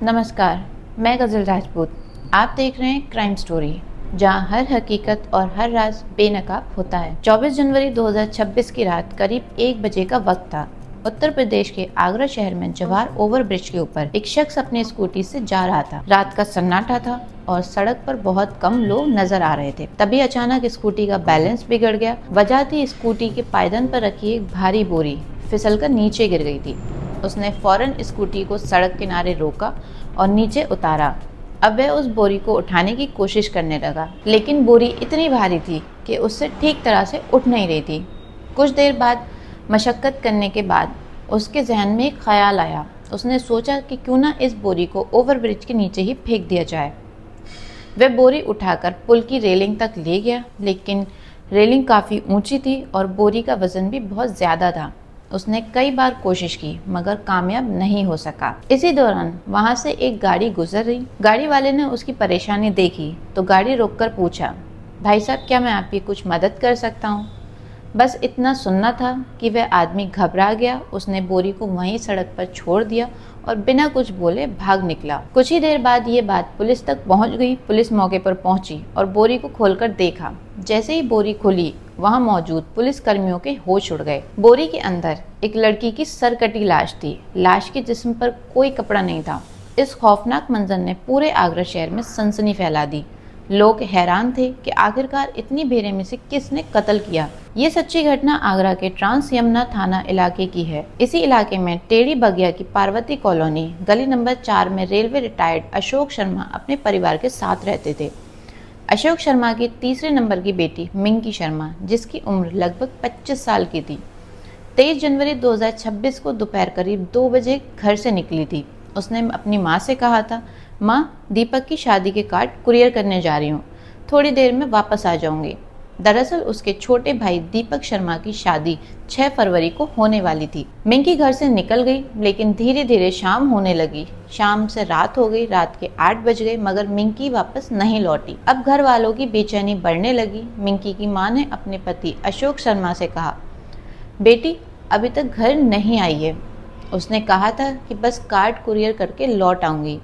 नमस्कार, मैं गज़ल राजपूत। आप देख रहे हैं क्राइम स्टोरी, जहां हर हकीकत और हर राज बेनकाब होता है। 24 जनवरी 2026 की रात करीब 1 बजे का वक्त था। उत्तर प्रदेश के आगरा शहर में जवाहर ओवर ब्रिज के ऊपर एक शख्स अपनी स्कूटी से जा रहा था। रात का सन्नाटा था और सड़क पर बहुत कम लोग नजर आ रहे थे। तभी अचानक स्कूटी का बैलेंस बिगड़ गया। वजह थी स्कूटी के पायदान पर रखी एक भारी बोरी फिसलकर नीचे गिर गई थी। उसने फौरन स्कूटी को सड़क किनारे रोका और नीचे उतारा। अब वह उस बोरी को उठाने की कोशिश करने लगा, लेकिन बोरी इतनी भारी थी कि उससे ठीक तरह से उठ नहीं रही थी। कुछ देर बाद मशक्कत करने के बाद उसके जहन में एक ख्याल आया। उसने सोचा कि क्यों ना इस बोरी को ओवरब्रिज के नीचे ही फेंक दिया जाए। वह बोरी उठाकर पुल की रेलिंग तक ले गया, लेकिन रेलिंग काफ़ी ऊंची थी और बोरी का वजन भी बहुत ज़्यादा था। उसने कई बार कोशिश की मगर कामयाब नहीं हो सका। इसी दौरान वहां से एक गाड़ी गुजर रही। गाड़ी वाले ने उसकी परेशानी देखी तो गाड़ी रोककर पूछा, भाई साहब, क्या मैं आपकी कुछ मदद कर सकता हूँ? बस इतना सुनना था कि वह आदमी घबरा गया। उसने बोरी को वहीं सड़क पर छोड़ दिया और बिना कुछ बोले भाग निकला। कुछ ही देर बाद ये बात पुलिस तक पहुंच गई। पुलिस मौके पर पहुंची और बोरी को खोलकर देखा। जैसे ही बोरी खुली, वहां मौजूद पुलिस कर्मियों के होश उड़ गए। बोरी के अंदर एक लड़की की सरकटी लाश थी। लाश के जिस्म पर कोई कपड़ा नहीं था। इस खौफनाक मंजर ने पूरे आगरा शहर में सनसनी फैला दी। लोग हैरान थे कि आखिरकार इतनी बेरहमी से किसने कत्ल किया। ये सच्ची घटना आगरा के ट्रांस यमुना थाना इलाके की है। इसी इलाके में टेढ़ी बगिया की पार्वती कॉलोनी गली नंबर 4 में रेलवे रिटायर्ड अशोक शर्मा अपने परिवार के साथ रहते थे। अशोक शर्मा की तीसरे नंबर की बेटी मिंकी शर्मा, जिसकी उम्र लगभग 25 साल की थी, 23 जनवरी 2026 को दोपहर करीब 2 बजे घर से निकली थी। उसने अपनी माँ से कहा था, माँ, दीपक की शादी के कार्ड कुरियर करने जा रही हूँ, थोड़ी देर में वापस आ जाऊंगी। दरअसल उसके छोटे भाई दीपक शर्मा की शादी 6 फरवरी को होने वाली थी। मिंकी घर से निकल गई, लेकिन धीरे धीरे शाम होने लगी। शाम से रात हो गई, रात के 8 बज गए, मगर मिंकी वापस नहीं लौटी। अब घर वालों की बेचैनी बढ़ने लगी। मिंकी की माँ ने अपने पति अशोक शर्मा से कहा, बेटी अभी तक घर नहीं आई है। उसने कहा था कि बस कार्ड कुरियर करके लौट आऊंगी,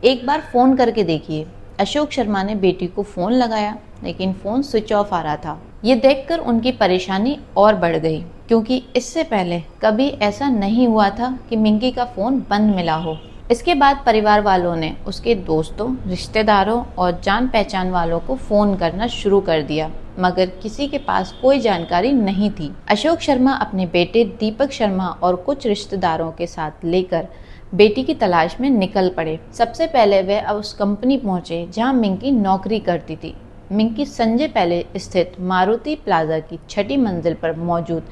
एक बार फ़ोन करके देखिए। अशोक शर्मा ने बेटी को फ़ोन लगाया, लेकिन फ़ोन स्विच ऑफ आ रहा था। ये देखकर उनकी परेशानी और बढ़ गई, क्योंकि इससे पहले कभी ऐसा नहीं हुआ था कि मिंकी का फ़ोन बंद मिला हो। इसके बाद परिवार वालों ने उसके दोस्तों, रिश्तेदारों और जान पहचान वालों को फ़ोन करना शुरू कर दिया, मगर किसी के पास कोई जानकारी नहीं थी। अशोक शर्मा अपने बेटे दीपक शर्मा और कुछ रिश्तेदारों के साथ लेकर बेटी की तलाश में निकल पड़े। सबसे पहले वे उस कंपनी पहुंचे जहां मिंकी नौकरी करती थी। मिंकी संजय पहले स्थित मारुति प्लाजा की 6ठी मंजिल पर मौजूद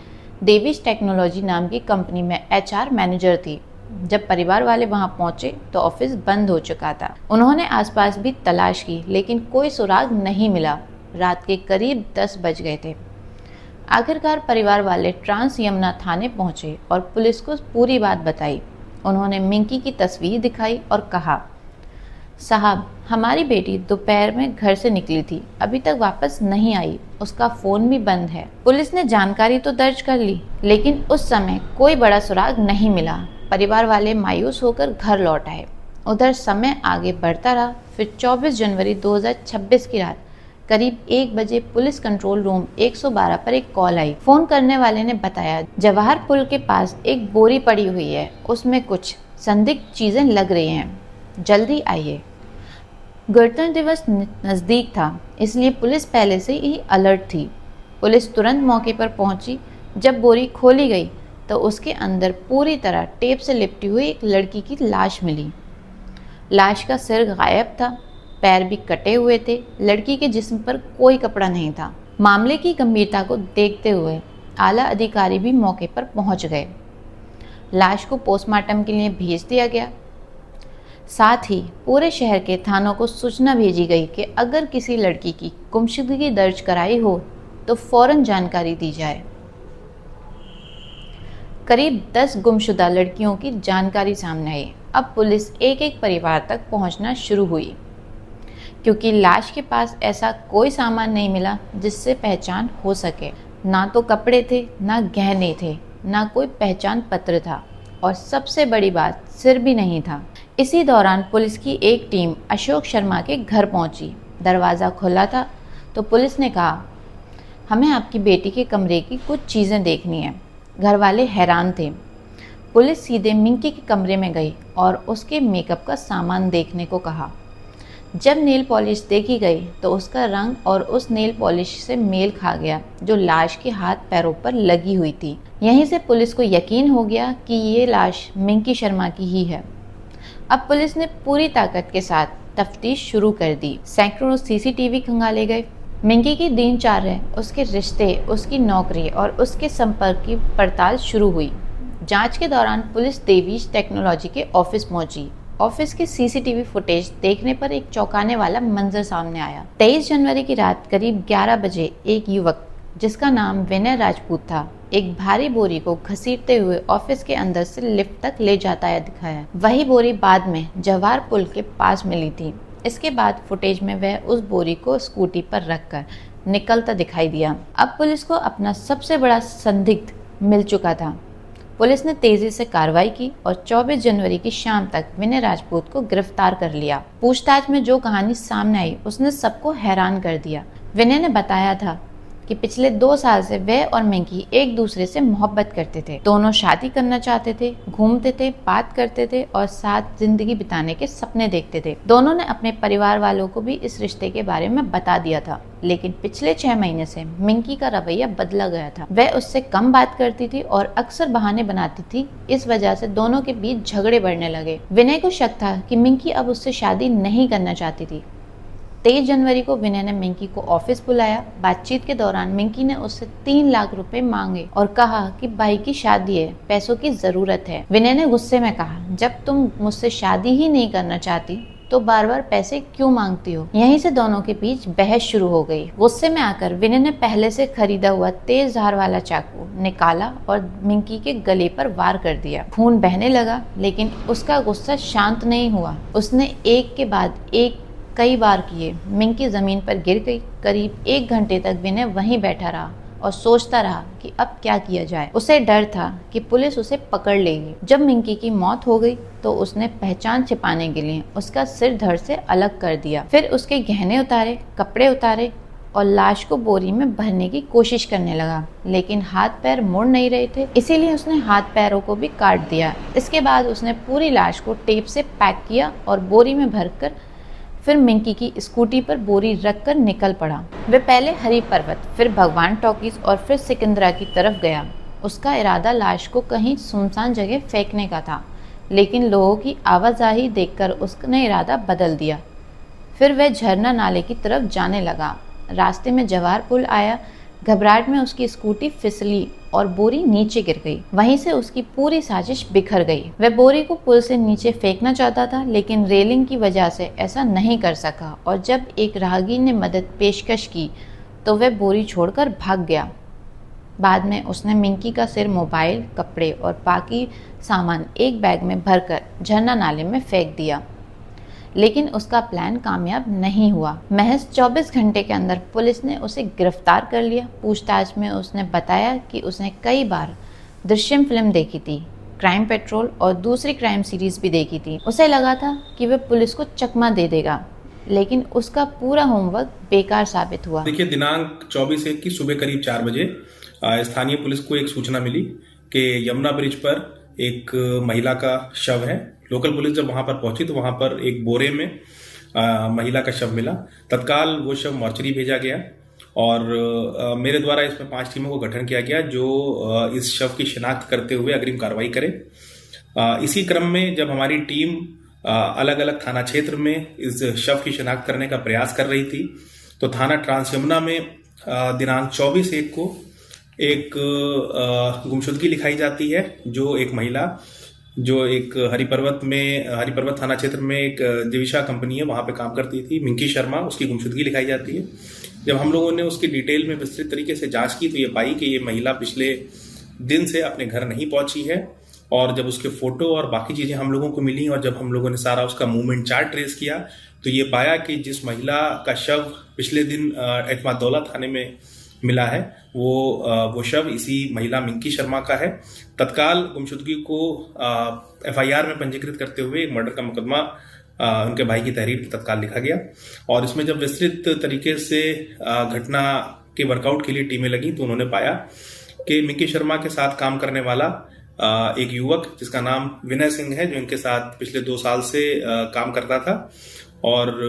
देवीज टेक्नोलॉजी नाम की कंपनी में HR मैनेजर थी। जब परिवार वाले वहां पहुंचे तो ऑफिस बंद हो चुका था। उन्होंने आसपास भी तलाश की, लेकिन कोई सुराग नहीं मिला। रात के करीब 10 बज गए थे। आखिरकार परिवार वाले ट्रांस यमुना थाने पहुंचे और पुलिस को पूरी बात बताई। उन्होंने मिंकी की तस्वीर दिखाई और कहा, साहब, हमारी बेटी दोपहर में घर से निकली थी, अभी तक वापस नहीं आई, उसका फ़ोन भी बंद है। पुलिस ने जानकारी तो दर्ज कर ली, लेकिन उस समय कोई बड़ा सुराग नहीं मिला। परिवार वाले मायूस होकर घर लौट आए। उधर समय आगे बढ़ता रहा। फिर 24 जनवरी 2026 की रात करीब 1 बजे पुलिस कंट्रोल रूम 112 पर एक कॉल आई। फोन करने वाले ने बताया, जवाहर पुल के पास एक बोरी पड़ी हुई है, उसमें कुछ संदिग्ध चीजें लग रही हैं, जल्दी आइए। गणतंत्र दिवस नज़दीक था, इसलिए पुलिस पहले से ही अलर्ट थी। पुलिस तुरंत मौके पर पहुंची। जब बोरी खोली गई तो उसके अंदर पूरी तरह टेप से लिपटी हुई एक लड़की की लाश मिली। लाश का सिर गायब था, पैर भी कटे हुए थे। लड़की के जिस्म पर कोई कपड़ा नहीं था। मामले की गंभीरता को देखते हुए आला अधिकारी भी मौके पर पहुंच गए। लाश को पोस्टमार्टम के लिए भेज दिया गया। साथ ही पूरे शहर के थानों को सूचना भेजी गई कि अगर किसी लड़की की गुमशुदगी दर्ज कराई हो तो फौरन जानकारी दी जाए। करीब 10 गुमशुदा लड़कियों की जानकारी सामने आई। अब पुलिस एक एक परिवार तक पहुंचना शुरू हुई, क्योंकि लाश के पास ऐसा कोई सामान नहीं मिला जिससे पहचान हो सके। ना तो कपड़े थे, ना गहने थे, ना कोई पहचान पत्र था। और सबसे बड़ी बात, सिर भी नहीं था। इसी दौरान पुलिस की एक टीम अशोक शर्मा के घर पहुंची। दरवाज़ा खुला था तो पुलिस ने कहा, हमें आपकी बेटी के कमरे की कुछ चीज़ें देखनी है। घर वाले हैरान थे। पुलिस सीधे मिंकी के कमरे में गई और उसके मेकअप का सामान देखने को कहा। जब नेल पॉलिश देखी गई तो उसका रंग और उस नेल पॉलिश से मेल खा गया जो लाश के हाथ पैरों पर लगी हुई थी। यहीं से पुलिस को यकीन हो गया कि ये लाश मिंकी शर्मा की ही है। अब पुलिस ने पूरी ताकत के साथ तफ्तीश शुरू कर दी। सैकड़ों सीसीटीवी खंगाले गए। मिंकी की दिनचर्या, उसके रिश्ते, उसकी नौकरी और उसके संपर्क की पड़ताल शुरू हुई। जांच के दौरान पुलिस देवीश टेक्नोलॉजी के ऑफिस पहुंची। ऑफिस की सीसीटीवी फुटेज देखने पर एक चौंकाने वाला मंजर सामने आया। 23 जनवरी की रात करीब 11 बजे एक युवक जिसका नाम विनय राजपूत था, एक भारी बोरी को घसीटते हुए ऑफिस के अंदर से लिफ्ट तक ले जाता है दिखाया। वही बोरी बाद में जवाहर पुल के पास मिली थी। इसके बाद फुटेज में वह उस बोरी को स्कूटी पर रखकर निकलता दिखाई दिया। अब पुलिस को अपना सबसे बड़ा संदिग्ध मिल चुका था। पुलिस ने तेजी से कार्रवाई की और 24 जनवरी की शाम तक विनय राजपूत को गिरफ्तार कर लिया। पूछताछ में जो कहानी सामने आई उसने सबको हैरान कर दिया। विनय ने बताया था कि पिछले 2 साल से वह और मिंकी एक दूसरे से मोहब्बत करते थे। दोनों शादी करना चाहते थे, घूमते थे, बात करते थे और साथ जिंदगी बिताने के सपने देखते थे। दोनों ने अपने परिवार वालों को भी इस रिश्ते के बारे में बता दिया था, लेकिन पिछले 6 महीने से मिंकी का रवैया बदला गया था। वह उससे कम बात करती थी और अक्सर बहाने बनाती थी। इस वजह से दोनों के बीच झगड़े बढ़ने लगे। विनय को शक था कि मिंकी अब उससे शादी नहीं करना चाहती थी। 23 जनवरी को विनय ने मिंकी को ऑफिस बुलाया। बातचीत के दौरान मिंकी ने उससे 3 लाख रुपए मांगे और कहा कि भाई की शादी है, पैसों की जरूरत है। विनय ने गुस्से में कहा, जब तुम मुझसे शादी ही नहीं करना चाहती तो बार बार पैसे क्यों मांगती हो। यहीं से दोनों के बीच बहस शुरू हो गई। गुस्से में आकर विनय ने पहले से खरीदा हुआ तेज धार वाला चाकू निकाला और मिंकी के गले पर वार कर दिया। खून बहने लगा, लेकिन उसका गुस्सा शांत नहीं हुआ। उसने एक के बाद एक कई बार किए। मिंकी जमीन पर गिर गई। करीब 1 घंटे तक विनय वहीं बैठा रहा और सोचता रहा कि अब क्या किया जाए। उसे डर था कि पुलिस उसे पकड़ लेगी। जब मिंकी की मौत हो गई तो उसने पहचान छिपाने के लिए उसका सिर धड़ से अलग कर दिया। फिर उसके गहने उतारे, कपड़े उतारे और लाश को बोरी में भरने की कोशिश करने लगा, लेकिन हाथ पैर मुड़ नहीं रहे थे, इसीलिए उसने हाथ पैरों को भी काट दिया। इसके बाद उसने पूरी लाश को टेप से पैक किया और बोरी में भरकर फिर मिंकी की स्कूटी पर बोरी रखकर निकल पड़ा। वह पहले हरी पर्वत, फिर भगवान टॉकीज और फिर सिकंदरा की तरफ गया। उसका इरादा लाश को कहीं सुनसान जगह फेंकने का था, लेकिन लोगों की आवाजाही देखकर उसने इरादा बदल दिया। फिर वह झरना नाले की तरफ जाने लगा। रास्ते में जवाहर पुल आया। घबराहट में उसकी स्कूटी फिसली और बोरी नीचे गिर गई। वहीं से उसकी पूरी साजिश बिखर गई। वह बोरी को पुल से नीचे फेंकना चाहता था, लेकिन रेलिंग की वजह से ऐसा नहीं कर सका और जब एक राहगीर ने मदद पेशकश की तो वह बोरी छोड़कर भाग गया। बाद में उसने मिंकी का सिर, मोबाइल, कपड़े और बाकी सामान एक बैग में भरकर झरना नाले में फेंक दिया, लेकिन उसका प्लान कामयाब नहीं हुआ। महज 24 घंटे के अंदर पुलिस ने उसे गिरफ्तार कर लिया। पूछताछ में उसने बताया कि उसने कई बार दृश्यम फिल्म देखी थी, क्राइम पेट्रोल और दूसरी क्राइम सीरीज भी देखी थी। उसे लगा था कि वह पुलिस को चकमा दे देगा, लेकिन उसका पूरा होमवर्क बेकार साबित हुआ। देखिए, दिनांक 24/1 की सुबह करीब 4 बजे स्थानीय पुलिस को एक सूचना मिली कि यमुना ब्रिज पर एक महिला का शव है। लोकल पुलिस जब वहां पर पहुंची तो वहां पर एक बोरे में महिला का शव मिला। तत्काल वो शव मॉर्चरी भेजा गया और मेरे द्वारा इसमें 5 टीमों को गठन किया गया जो इस शव की शिनाख्त करते हुए अग्रिम कार्रवाई करे। इसी क्रम में जब हमारी टीम अलग अलग थाना क्षेत्र में इस शव की शिनाख्त करने का प्रयास कर रही थी तो थाना ट्रांस यमुना में दिनांक 24/1 को एक गुमशुदगी लिखाई जाती है, जो एक महिला जो एक हरिपर्वत थाना क्षेत्र में एक दिविशा कंपनी है, वहां पे काम करती थी, मिंकी शर्मा, उसकी गुमशुदगी लिखाई जाती है। जब हम लोगों ने उसकी डिटेल में विस्तृत तरीके से जांच की तो ये पाई कि ये महिला पिछले दिन से अपने घर नहीं पहुंची है और जब उसके फोटो और बाकी चीजें हम लोगों को मिली और जब हम लोगों ने सारा उसका मूवमेंट चार्ट ट्रेस किया तो ये पाया कि जिस महिला का शव पिछले दिन एतमादौला थाने में मिला है वो शव इसी महिला मिंकी शर्मा का है। तत्काल गुमशुदगी को एफआईआर में पंजीकृत करते हुए एक मर्डर का मुकदमा उनके भाई की तहरीर पर तत्काल लिखा गया। और इसमें जब विस्तृत तरीके से घटना के वर्कआउट के लिए टीमें लगी तो उन्होंने पाया कि मिंकी शर्मा के साथ काम करने वाला एक युवक जिसका नाम विनय सिंह है, जो इनके साथ पिछले 2 साल से काम करता था, और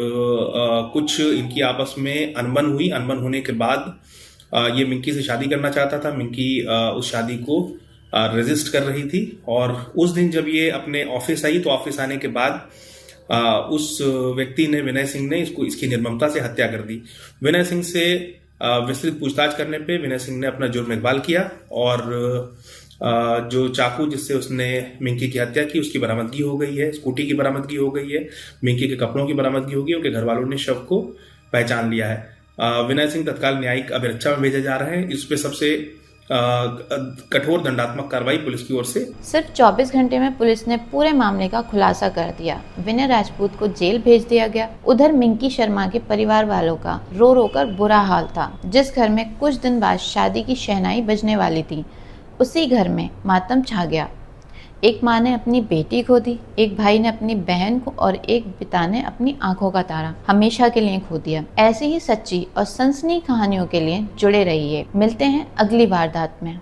कुछ इनकी आपस में अनबन हुई। अनबन होने के बाद ये मिंकी से शादी करना चाहता था। मिंकी उस शादी को रेजिस्ट कर रही थी, और उस दिन जब ये अपने ऑफिस आई तो ऑफिस आने के बाद उस व्यक्ति ने, विनय सिंह ने, इसकी निर्ममता से हत्या कर दी। विनय सिंह से विस्तृत पूछताछ करने पे विनय सिंह ने अपना जुर्म इकबाल किया, और जो चाकू जिससे उसने मिंकी की हत्या की उसकी बरामदगी हो गई है, स्कूटी की बरामदगी हो गई है, मिंकी के कपड़ों की बरामदगी हो गई। उनके घर वालों ने शव को पहचान लिया है। विनय सिंह तत्काल न्यायिक अभिरक्षा में भेजे जा रहे हैं। इस पे सबसे कठोर दंडात्मक कार्रवाई पुलिस की ओर से। सिर्फ 24 घंटे में पुलिस ने पूरे मामले का खुलासा कर दिया। विनय राजपूत को जेल भेज दिया गया। उधर मिंकी शर्मा के परिवार वालों का रो रो कर बुरा हाल था। जिस घर में कुछ दिन बाद शादी की शहनाई बजने वाली थी, उसी घर में मातम छा गया। एक माँ ने अपनी बेटी खो दी, एक भाई ने अपनी बहन को, और एक पिता ने अपनी आंखों का तारा हमेशा के लिए खो दिया। ऐसी ही सच्ची और सनसनी कहानियों के लिए जुड़े रहिए। मिलते हैं अगली वारदात में।